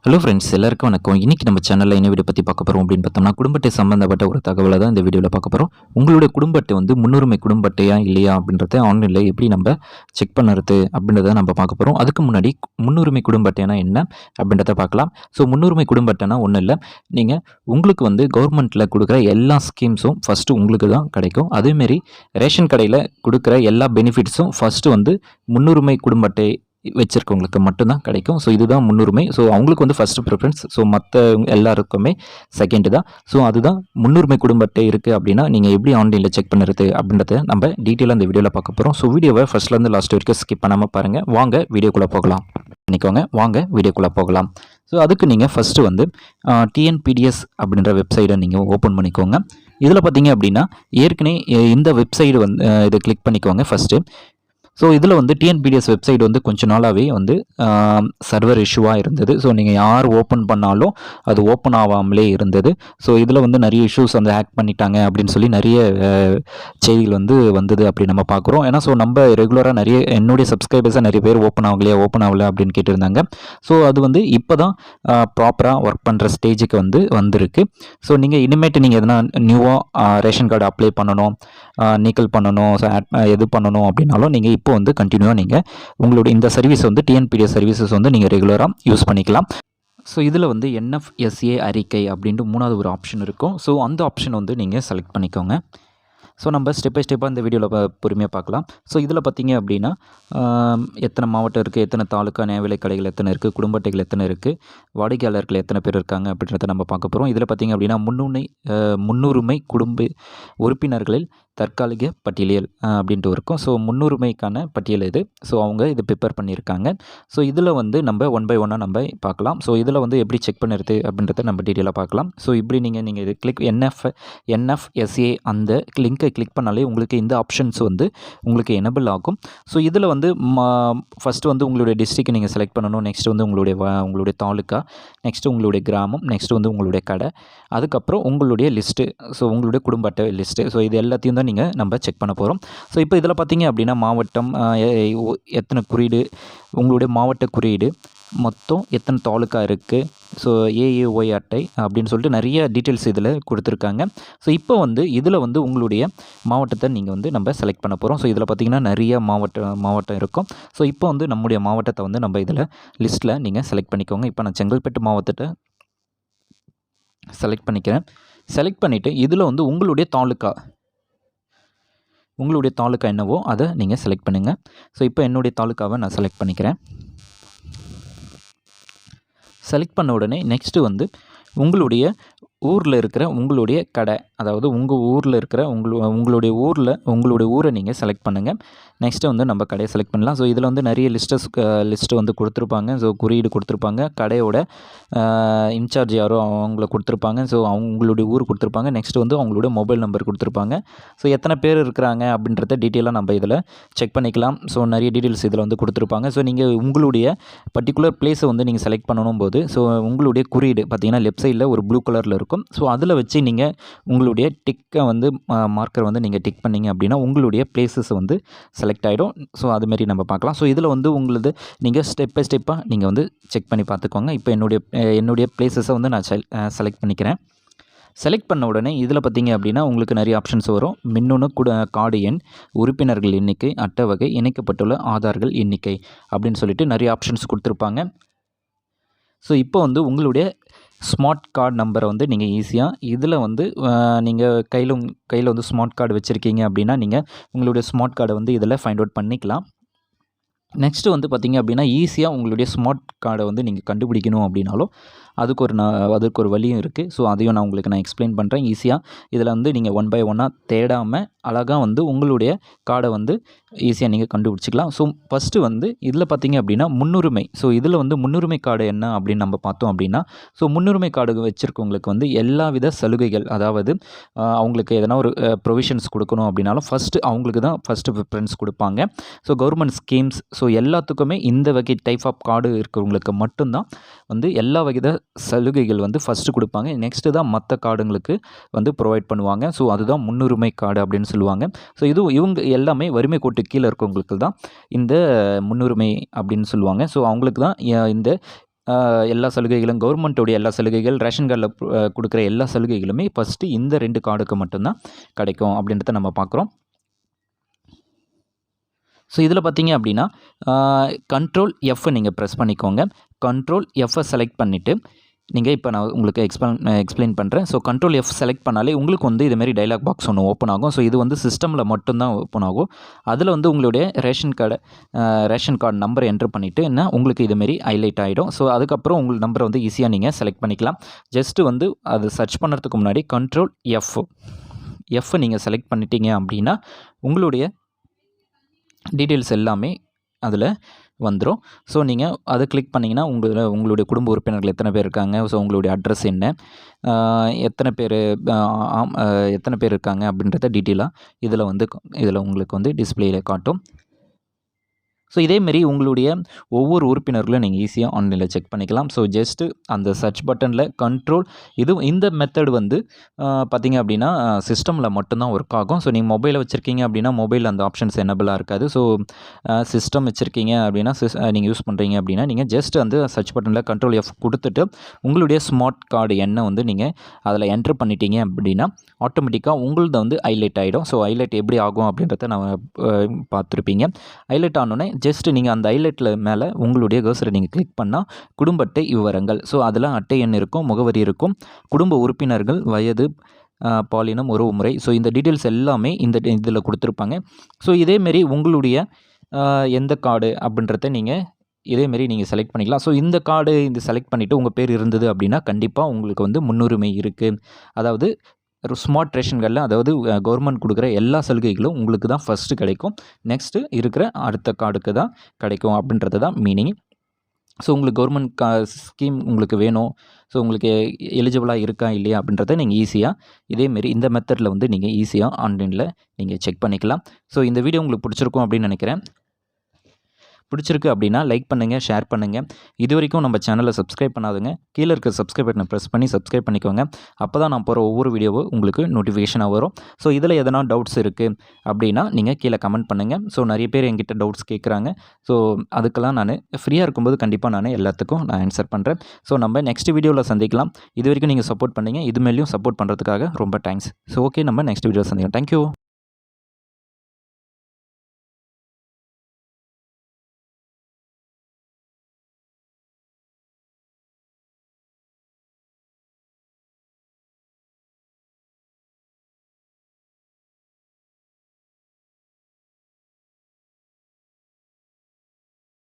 Hello friends, எல்லாருக்கும் வணக்கம். இன்றைக்கி நம்ம சேனலில் என்ன வீடியோ பற்றி பார்க்க போகிறோம் அப்படின்னு பார்த்தோம்னா, குடும்ப அட்டை சம்மந்தப்பட்ட ஒரு தகவலை தான் இந்த வீடியோவில் பார்க்க போகிறோம். உங்களுடைய குடும்ப அட்டை வந்து முன்னுரிமை குடும்ப அட்டையா இல்லையா அப்படின்றத ஆன்லைனில் எப்படி நம்ம செக் பண்ணுறது அப்படின்றத நம்ம பார்க்க போகிறோம். அதுக்கு முன்னாடி முன்னுரிமை குடும்ப அட்டைனா என்ன அப்படின்றத பார்க்கலாம். ஸோ முன்னுரிமை குடும்ப அட்டைனா ஒன்றும் இல்லை, நீங்கள் உங்களுக்கு வந்து கவர்மெண்ட்டில் கொடுக்குற எல்லா ஸ்கீம்ஸும் ஃபஸ்ட்டு உங்களுக்கு தான் கிடைக்கும். அதேமாரி ரேஷன் கடையில் கொடுக்குற எல்லா பெனிஃபிட்ஸும் ஃபஸ்ட்டு வந்து முன்னுரிமை குடும்ப அட்டை வச்சுருக்கவங்களுக்கு மட்டும்தான் கிடைக்கும். ஸோ இதுதான் முன்னுரிமை. ஸோ அவங்களுக்கு வந்து ஃபஸ்ட்டு ப்ரிஃபரன்ஸ். ஸோ மற்ற எல்லாருக்குமே செகண்டு தான். ஸோ அதுதான் முன்னுரிமை குடும்ப அட்டை இருக்குது அப்படின்னா நீங்கள் எப்படி ஆன்லைனில் செக் பண்ணுறது அப்படின்றத நம்ம டீட்டெயிலாக இந்த வீடியோவில் பார்க்க போகிறோம். ஸோ வீடியோவை ஃபஸ்ட்லேருந்து லாஸ்ட் வரைக்கும் ஸ்கிப் பண்ணாமல் பாருங்கள். வாங்க வீடியோக்குள்ளே போகலாம். வாங்க வீடியோக்குள்ளே போகலாம். ஸோ அதுக்கு நீங்கள் ஃபஸ்ட்டு வந்து டிஎன்பிடிஎஸ் அப்படின்ற வெப்சைட்டை நீங்கள் ஓப்பன் பண்ணிக்கோங்க. இதில் பார்த்தீங்க அப்படின்னா ஏற்கனவே இந்த வெப்சைடு வந்து இதை கிளிக் பண்ணிக்கோங்க ஃபஸ்ட்டு. ஸோ இதில் வந்து டிஎன்பிடிஎஸ் வெப்சைட் வந்து கொஞ்ச நாளாகவே வந்து சர்வர் இஷ்யூவாக இருந்தது. ஸோ நீங்கள் யார் ஓப்பன் பண்ணாலும் அது ஓப்பன் ஆகாமலே இருந்தது. ஸோ இதில் வந்து நிறைய இஷ்யூஸ் வந்து ஹேக் பண்ணிட்டாங்க அப்படின்னு சொல்லி நிறைய செய்திகள் வந்து வந்தது அப்படி நம்ம பார்க்குறோம். ஏன்னா ஸோ நம்ம ரெகுலராக நிறைய என்னுடைய சப்ஸ்கிரைபர்ஸாக நிறைய பேர் ஓப்பன் ஆகலை அப்படின்னு கேட்டிருந்தாங்க. ஸோ அது வந்து இப்போ தான் ப்ராப்பராக ஒர்க் பண்ணுற ஸ்டேஜுக்கு வந்திருக்கு. ஸோ நீங்கள் இனிமேட்டு நீங்கள் எதனா நியூவாக ரேஷன் கார்டு அப்ளை பண்ணணும், நீக்கல் பண்ணணும், ஸோ எது பண்ணணும் அப்படின்னாலும் நீங்கள் இப்போ வந்து கண்டினியூவாக நீங்கள் உங்களுடைய இந்த சர்வீஸ் வந்து டிஎன்பிடிஎஸ் சர்வீசஸ் வந்து நீங்கள் ரெகுலராக யூஸ் பண்ணிக்கலாம். ஸோ இதில் வந்து என்எஃப்எஸ்ஏ அறிக்கை அப்படின்ட்டு மூணாவது ஒரு ஆப்ஷன் இருக்கும். ஸோ அந்த ஆப்ஷன் வந்து நீங்கள் செலக்ட் பண்ணிக்கோங்க. ஸோ நம்ம ஸ்டெப் பை ஸ்டெப்பாக இந்த வீடியோவில் பொறுமையாக பார்க்கலாம். ஸோ இதில் பார்த்தீங்க அப்படின்னா எத்தனை மாவட்டம் இருக்குது, எத்தனை தாலுக்கா நியாய விலைக் கடைகள் எத்தனை இருக்குது, குடும்ப அட்டைகள் எத்தனை இருக்குது, வாடிக்கையாளர்கள் எத்தனை பேர் இருக்காங்க அப்படின்றத நம்ம பார்க்க போகிறோம். இதில் பார்த்தீங்க அப்படின்னா முன்னுரிமை குடும்ப உறுப்பினர்களில் தற்காலிக பட்டியல் அப்படின்ட்டு இருக்கும். ஸோ முன்னுரிமைக்கான பட்டியல் இது. ஸோ அவங்க இது ப்ரிப்பேர் பண்ணியிருக்காங்க. ஸோ இதில் வந்து நம்ம ஒன் பை ஒன்னாக நம்ம பார்க்கலாம். ஸோ இதில் வந்து எப்படி செக் பண்ணுறது அப்படின்றத நம்ம டீட்டெயிலாக பார்க்கலாம். ஸோ இப்படி நீங்கள் இது கிளிக் என்எஃப்எஸ்ஏ அந்த லிங்கை கிளிக் பண்ணாலே உங்களுக்கு இந்த ஆப்ஷன்ஸ் வந்து உங்களுக்கு எனபிள் ஆகும். ஸோ இதில் வந்து ஃபஸ்ட்டு வந்து உங்களுடைய டிஸ்ட்ரிக்ட் நீங்கள் செலக்ட் பண்ணணும். நெக்ஸ்ட் வந்து உங்களுடைய தாலுக்கா, நெக்ஸ்ட்டு உங்களுடைய கிராமம், நெக்ஸ்ட்டு வந்து உங்களுடைய கடை, அதுக்கப்புறம் உங்களுடைய லிஸ்ட்டு, ஸோ உங்களுடைய குடும்ப அட்டை லிஸ்ட்டு. ஸோ இது எல்லாத்தையும் தான் நம்ம செக் பண்ண போகிறோம். ஸோ இப்போ இதில் பார்த்தீங்க அப்படின்னா மாவட்டம், எத்தனை குறியீடு, உங்களுடைய மாவட்ட குறியீடு, மொத்தம் எத்தனை தாலுக்கா இருக்குது, ஸோ ஏஏஒய் அட்டை அப்படின்னு சொல்லிட்டு நிறைய டீட்டெயில்ஸ் இதில் கொடுத்துருக்காங்க. ஸோ இப்போ வந்து இதில் வந்து உங்களுடைய மாவட்டத்தை நீங்கள் வந்து நம்ம செலக்ட் பண்ண போகிறோம். ஸோ இதில் பார்த்திங்கன்னா நிறைய மாவட்டம் இருக்கும். ஸோ இப்போ வந்து நம்முடைய மாவட்டத்தை வந்து நம்ம இதில் லிஸ்ட்டில் நீங்கள் செலக்ட் பண்ணிக்கோங்க. இப்போ நான் செங்கல்பட்டு மாவட்டத்தை செலக்ட் பண்ணிக்கிறேன். செலக்ட் பண்ணிவிட்டு இதில் வந்து உங்களுடைய தாலுக்கா என்னவோ அதை நீங்கள் செலக்ட் பண்ணுங்கள். ஸோ இப்போ என்னுடைய தாலுக்காவை நான் செலக்ட் பண்ணிக்கிறேன். செலக்ட் பண்ண உடனே நெக்ஸ்ட்டு வந்து உங்களுடைய ஊரில் இருக்கிற உங்களுடைய கடை, அதாவது உங்கள் ஊரில் இருக்கிற உங்களுடைய ஊரை நீங்கள் செலக்ட் பண்ணுங்கள். நெக்ஸ்ட்டு வந்து நம்ம கடையை செலக்ட் பண்ணலாம். ஸோ இதில் வந்து நிறைய லிஸ்ட்டு வந்து கொடுத்துருப்பாங்க. ஸோ குறியீடு கொடுத்துருப்பாங்க, கடையோட இன்சார்ஜ் யாரோ அவங்கள கொடுத்துருப்பாங்க. ஸோ அவங்களுடைய ஊர் கொடுத்துருப்பாங்க. நெக்ஸ்ட்டு வந்து அவங்களுடைய மொபைல் நம்பர் கொடுத்துருப்பாங்க. ஸோ எத்தனை பேர் இருக்கிறாங்க அப்படின்றத டீட்டெயிலாக நம்ம இதில் செக் பண்ணிக்கலாம். ஸோ நிறைய டீட்டெயில்ஸ் இதில் வந்து கொடுத்துருப்பாங்க. ஸோ நீங்கள் உங்களுடைய பர்டிகுலர் பிளேஸை வந்து நீங்கள் செலக்ட் பண்ணணும் போது, ஸோ உங்களுடைய குறியீடு பார்த்திங்கன்னா லெஃப்ட் சைடில் ஒரு ப்ளூ கலரில் இருக்கும். ஸோ அதில் வச்சு நீங்கள் உங்களுடைய டிக்கை வந்து மார்க்கர் வந்து நீங்கள் டிக் பண்ணிங்க அப்படின்னா உங்களுடைய பிளேஸஸ் வந்து செலக்ட் ஆகிடும். ஸோ அதுமாரி நம்ம பார்க்கலாம். ஸோ இதில் வந்து நீங்கள் ஸ்டெப் பை ஸ்டெப்பாக நீங்கள் வந்து செக் பண்ணி பார்த்துக்கோங்க. இப்போ என்னுடைய பிளேஸஸை வந்து நான் செலக்ட் பண்ணிக்கிறேன். செலக்ட் பண்ண உடனே இதில் பார்த்தீங்க அப்படின்னா உங்களுக்கு நிறைய ஆப்ஷன்ஸ் வரும். மின்னணு கார்டு எண், உறுப்பினர்கள் எண்ணிக்கை, அட்டை வகை, இணைக்கப்பட்டுள்ள ஆதார்கள் எண்ணிக்கை அப்படின்னு சொல்லிட்டு நிறைய ஆப்ஷன்ஸ் கொடுத்துருப்பாங்க. ஸோ இப்போ வந்து உங்களுடைய ஸ்மார்ட் கார்டு நம்பரை வந்து நீங்கள் ஈஸியாக இதில் வந்து நீங்கள் கையில் வந்து ஸ்மார்ட் கார்டு வச்சுருக்கீங்க அப்படின்னா நீங்கள் உங்களுடைய ஸ்மார்ட் கார்டை வந்து இதில் ஃபைண்ட் அவுட் பண்ணிக்கலாம். நெக்ஸ்ட்டு வந்து பார்த்திங்க அப்படின்னா ஈஸியாக உங்களுடைய ஸ்மார்ட் கார்டை வந்து நீங்கள் கண்டுபிடிக்கணும் அப்படின்னாலும் அதுக்கு ஒரு வழியும் இருக்குது. ஸோ அதையும் நான் உங்களுக்கு எக்ஸ்பிளைன் பண்ணுறேன். ஈஸியாக இதில் வந்து நீங்கள் ஒன் பை ஒன்னாக தேடாமல் அழகாக வந்து உங்களுடைய கார்டை வந்து ஈஸியாக நீங்கள் கண்டுபிடிச்சிக்கலாம். ஸோ ஃபஸ்ட்டு வந்து இதில் பார்த்திங்க அப்படின்னா முன்னுரிமை. ஸோ இதில் வந்து முன்னுரிமை கார்டு என்ன அப்படின்னு நம்ம பார்த்தோம் அப்படின்னா, ஸோ முன்னுரிமை கார்டு வச்சுருக்கவங்களுக்கு வந்து எல்லா வித சலுகைகள், அதாவது அவங்களுக்கு எதனா ஒரு ப்ரொவிஷன்ஸ் கொடுக்கணும் அப்படின்னாலும் ஃபஸ்ட்டு அவங்களுக்கு தான் ஃபஸ்ட்டு ப்ரிஃபரன்ஸ் கொடுப்பாங்க. ஸோ கவர்மெண்ட் ஸ்கீம்ஸ், ஸோ எல்லாத்துக்குமே இந்த வகை டைப் ஆஃப் கார்டு இருக்கிறவங்களுக்கு மட்டும்தான் வந்து எல்லா வகை சலுகைகள் வந்து ஃபஸ்ட்டு கொடுப்பாங்க. நெக்ஸ்ட்டு தான் மற்ற கார்டுங்களுக்கு வந்து ப்ரொவைட் பண்ணுவாங்க. ஸோ அதுதான் முன்னுரிமை கார்டு அப்படின்னு சொல்லுவாங்க. ஸோ இவங்க எல்லாமே வறுமை கோட்டு கீழே இருக்கவங்களுக்கு தான் இந்த முன்னுரிமை அப்படின்னு சொல்லுவாங்க. ஸோ அவங்களுக்கு தான் இந்த எல்லா சலுகைகளும் கவர்மெண்ட்டோடைய எல்லா சலுகைகள் ரேஷன் கார்டில் கொடுக்குற எல்லா சலுகைகளுமே ஃபஸ்ட்டு இந்த 2 கார்டுக்கு மட்டும்தான் கிடைக்கும் அப்படின்றத நம்ம பார்க்குறோம். ஸோ இதில் பார்த்தீங்க அப்படின்னா கண்ட்ரோல் எஃப் நீங்கள் ப்ரெஸ் பண்ணிக்கோங்க. கண்ட்ரோல் எஃப்பை செலக்ட் பண்ணிவிட்டு நீங்கள் இப்போ நான் உங்களுக்கு எக்ஸ்பிளைன் பண்ணுறேன். ஸோ கண்ட்ரோல் எஃப் செலக்ட் பண்ணாலே உங்களுக்கு வந்து இதுமாரி டைலாக் பாக்ஸ் ஒன்று ஓப்பன் ஆகும். ஸோ இது வந்து சிஸ்டமில் மட்டும்தான் ஓப்பன் ஆகும். அதில் வந்து உங்களுடைய ரேஷன் கார்டு நம்பரை என்ட்ரு பண்ணிவிட்டு என்ன உங்களுக்கு இதுமாரி ஹைலைட் ஆகிடும். ஸோ அதுக்கப்புறம் உங்கள் நம்பரை வந்து ஈஸியாக நீங்கள் செலக்ட் பண்ணிக்கலாம். ஜஸ்ட்டு வந்து அது சர்ச் பண்ணுறதுக்கு முன்னாடி கண்ட்ரோல் எஃப் நீங்கள் செலக்ட் பண்ணிட்டீங்க அப்படின்னா உங்களுடைய டீட்டெயில்ஸ் எல்லாமே அதில் வந்துடும். ஸோ நீங்கள் அதை கிளிக் பண்ணிங்கன்னா உங்களுடைய குடும்ப உறுப்பினர்கள் எத்தனை பேர் இருக்காங்க, ஸோ உங்களுடைய அட்ரஸ் என்ன, எத்தனை பேர் இருக்காங்க அப்படின்றத டீட்டெயிலாக இதில் உங்களுக்கு வந்து டிஸ்பிளேயில் காட்டும். ஸோ இதேமாரி உங்களுடைய ஒவ்வொரு உறுப்பினர்களும் நீங்கள் ஈஸியாக ஆன்லைனில் செக் பண்ணிக்கலாம். ஸோ ஜஸ்ட்டு அந்த சர்ச் பட்டனில் கண்ட்ரோல் இந்த மெத்தட் வந்து பார்த்திங்க அப்படின்னா சிஸ்டமில் மட்டும்தான் ஒர்க் ஆகும். ஸோ நீங்கள் மொபைலை வச்சுருக்கீங்க அப்படின்னா மொபைலில் அந்த ஆப்ஷன்ஸ் எனபிளாக இருக்காது. ஸோ சிஸ்டம் வச்சுருக்கீங்க அப்படின்னா நீங்கள் யூஸ் பண்ணுறீங்க அப்படின்னா நீங்கள் ஜஸ்ட் அந்த சர்ச் பட்டனில் கண்ட்ரோல் எஃப் கொடுத்துட்டு உங்களுடைய ஸ்மார்ட் கார்டு எண்ணை வந்து நீங்கள் அதில் என்ட்ரு பண்ணிட்டீங்க அப்படின்னா ஆட்டோமேட்டிக்காக உங்களது வந்து ஹைலைட் ஆகிடும். ஸோ ஹைலைட் எப்படி ஆகும் அப்படின்றத நான் பார்த்துருப்பீங்க. ஹைலைட் ஆனோடனே ஜஸ்ட்டு நீங்கள் அந்த ஹைலைட்டில் மேலே உங்களுடைய கர்சரை நீங்கள் கிளிக் பண்ணால் குடும்ப அட்டை விவரங்கள், ஸோ அதில் அட்டை எண் இருக்கும், முகவரி இருக்கும், குடும்ப உறுப்பினர்கள், வயது, பாலினம், உறவு முறை, ஸோ இந்த டீட்டெயில்ஸ் எல்லாமே இதில் கொடுத்துருப்பாங்க. ஸோ இதேமாரி உங்களுடைய எந்த கார்டு அப்படின்றத இதேமாரி நீங்கள் செலக்ட் பண்ணிக்கலாம். ஸோ இந்த கார்டு செலக்ட் பண்ணிவிட்டு உங்கள் பேர் இருந்தது அப்படின்னா கண்டிப்பாக உங்களுக்கு வந்து முன்னுரிமை இருக்குது. அதாவது ஸ்மார்ட் ரேஷன் கார்டில் அதாவது கவர்மெண்ட் கொடுக்குற எல்லா சலுகைகளும் உங்களுக்கு தான் ஃபஸ்ட்டு கிடைக்கும். நெக்ஸ்ட்டு இருக்கிற அடுத்த கார்டுக்கு தான் கிடைக்கும் அப்படின்றது தான் மீனிங். ஸோ உங்களுக்கு கவர்மெண்ட் ஸ்கீம் உங்களுக்கு வேணும், ஸோ உங்களுக்கு எலிஜிபிளாக இருக்கா இல்லையா அப்படின்றத நீங்கள் ஈஸியாக இதேமாரி இந்த மெத்தடில் வந்து நீங்கள் ஈஸியாக ஆன்லைனில் நீங்கள் செக் பண்ணிக்கலாம். ஸோ இந்த வீடியோ உங்களுக்கு பிடிச்சிருக்கும் அப்படின்னு நினைக்கிறேன். பிடிச்சிருக்கு அப்படின்னா லைக் பண்ணுங்கள், ஷேர் பண்ணுங்கள். இது வரைக்கும் நம்ம சேனலை சப்ஸ்கிரைப் பண்ணாதுங்க, கீழே இருக்க சப்ஸ்கிரைப் பட்டனை ப்ரெஸ் பண்ணி சப்ஸ்கிரைப் பண்ணிக்கோங்க. அப்போ தான் நான் போகிற ஒவ்வொரு வீடியோவும் உங்களுக்கு நோட்டிஃபிகேஷனாக வரும். ஸோ இதில் எதனா டவுட்ஸ் இருக்குது அப்படின்னா நீங்கள் கீழே கமெண்ட் பண்ணுங்கள். ஸோ நிறைய பேர் என்கிட்ட டவுட்ஸ் கேட்குறாங்க. ஸோ அதுக்கெல்லாம் நான் ஃப்ரீயாக இருக்கும்போது கண்டிப்பாக நான் எல்லாத்துக்கும் நான் ஆன்சர் பண்ணுறேன். ஸோ நம்ம நெக்ஸ்ட் வீடியோவில் சந்திக்கலாம். இது வரைக்கும் நீங்கள் சப்போர்ட் பண்ணுங்கள். இது மேலேயும் சப்போர்ட் பண்ணுறதுக்காக ரொம்ப தேங்க்ஸ். ஸோ ஓகே, நம்ம நெக்ஸ்ட் வீடியோவில் சந்திக்கலாம். தேங்க்யூ.